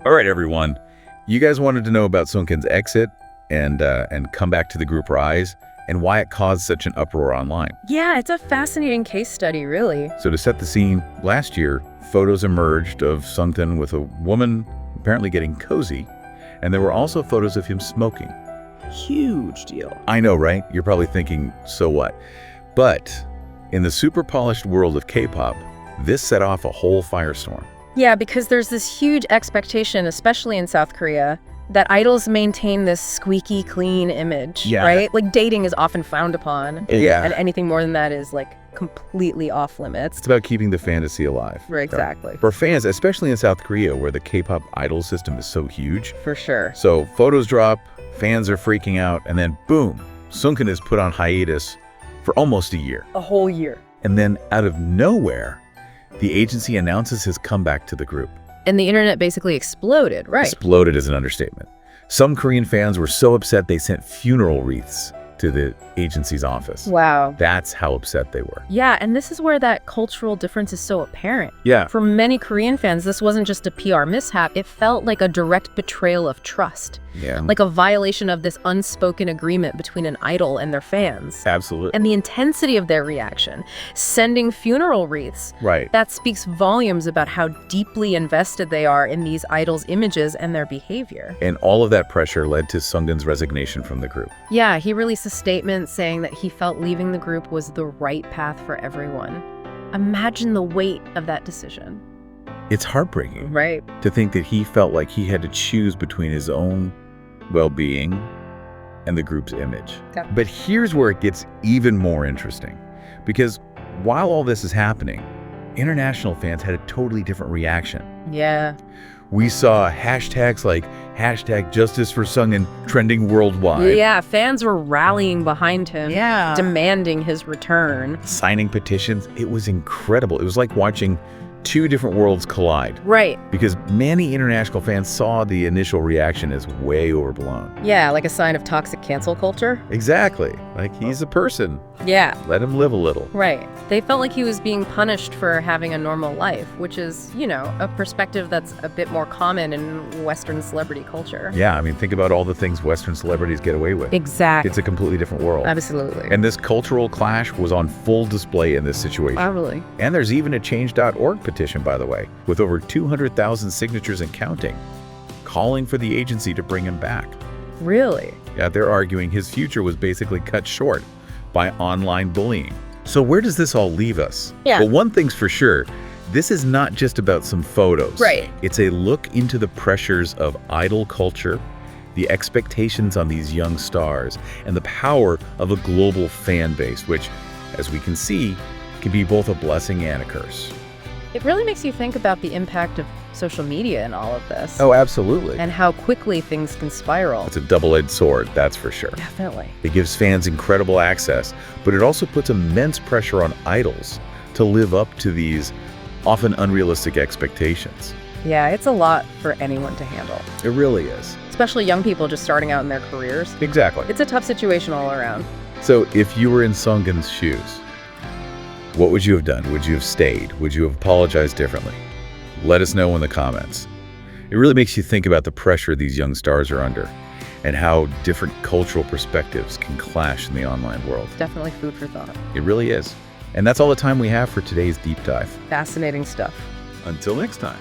All right, everyone. You guys wanted to know about Seunghan's exit and comeback to the group Riize and why it caused such an uproar online. Yeah, it's a fascinating case study, really. So to set the scene, last year, photos emerged of Seunghan with a woman apparently getting cozy, and there were also photos of him smoking. Huge deal. I know, right? You're probably thinking, so what? But in the super polished world of K-pop, this set off a whole firestorm. Yeah, because there's this huge expectation, especially in South Korea, that idols maintain this squeaky clean image, right? Like dating is often frowned upon. Yeah. And anything more than that is like completely off limits. It's about keeping the fantasy alive. Right, exactly. For fans, especially in South Korea, where the K-pop idol system is so huge. For sure. So photos drop, fans are freaking out, and then boom, Seunghan is put on hiatus for almost a year. A whole year. And then out of nowhere, the agency announces his comeback to the group. And the internet basically exploded, right? Exploded is an understatement. Some Korean fans were so upset they sent funeral wreaths to the agency's office. Wow. That's how upset they were. Yeah, and this is where that cultural difference is so apparent. Yeah. For many Korean fans, this wasn't just a PR mishap. It felt like a direct betrayal of trust. Yeah. Like a violation of this unspoken agreement between an idol and their fans. Absolutely. And the intensity of their reaction, sending funeral wreaths, right. that speaks volumes about how deeply invested they are in these idols' images and their behavior. And all of that pressure led to Seunghan's resignation from the group. Yeah, he released a statement saying that he felt leaving the group was the right path for everyone. Imagine the weight of that decision. It's heartbreaking, right, to think that he felt like he had to choose between his own well-being and the group's image. Yeah. But here's where it gets even more interesting, because while all this is happening, international fans had a totally different reaction. Yeah. We saw hashtags like #Justice for Seunghan trending worldwide. Yeah, fans were rallying behind him, demanding his return. Signing petitions. It was incredible. It was like watching two different worlds collide. Right. Because many international fans saw the initial reaction as way overblown. Yeah, like a sign of toxic cancel culture. Exactly. Like, he's a person. Yeah. Let him live a little. Right. They felt like he was being punished for having a normal life, which is, you know, a perspective that's a bit more common in Western celebrity culture. Yeah, I mean, think about all the things Western celebrities get away with. Exactly. It's a completely different world. Absolutely. And this cultural clash was on full display in this situation. Probably. And there's even a change.org petition, by the way, with over 200,000 signatures and counting, calling for the agency to bring him back. Really? Yeah, they're arguing his future was basically cut short by online bullying. So where does this all leave us? Yeah. Well, one thing's for sure, this is not just about some photos. Right. It's a look into the pressures of idol culture, the expectations on these young stars, and the power of a global fan base, which, as we can see, can be both a blessing and a curse. It really makes you think about the impact of social media in all of this. Oh, absolutely. And how quickly things can spiral. It's a double-edged sword, that's for sure. Definitely. It gives fans incredible access, but it also puts immense pressure on idols to live up to these often unrealistic expectations. Yeah, it's a lot for anyone to handle. It really is. Especially young people just starting out in their careers. Exactly. It's a tough situation all around. So if you were in Seunghan's shoes, what would you have done? Would you have stayed? Would you have apologized differently? Let us know in the comments. It really makes you think about the pressure these young stars are under and how different cultural perspectives can clash in the online world. Definitely food for thought. It really is. And that's all the time we have for today's deep dive. Fascinating stuff. Until next time.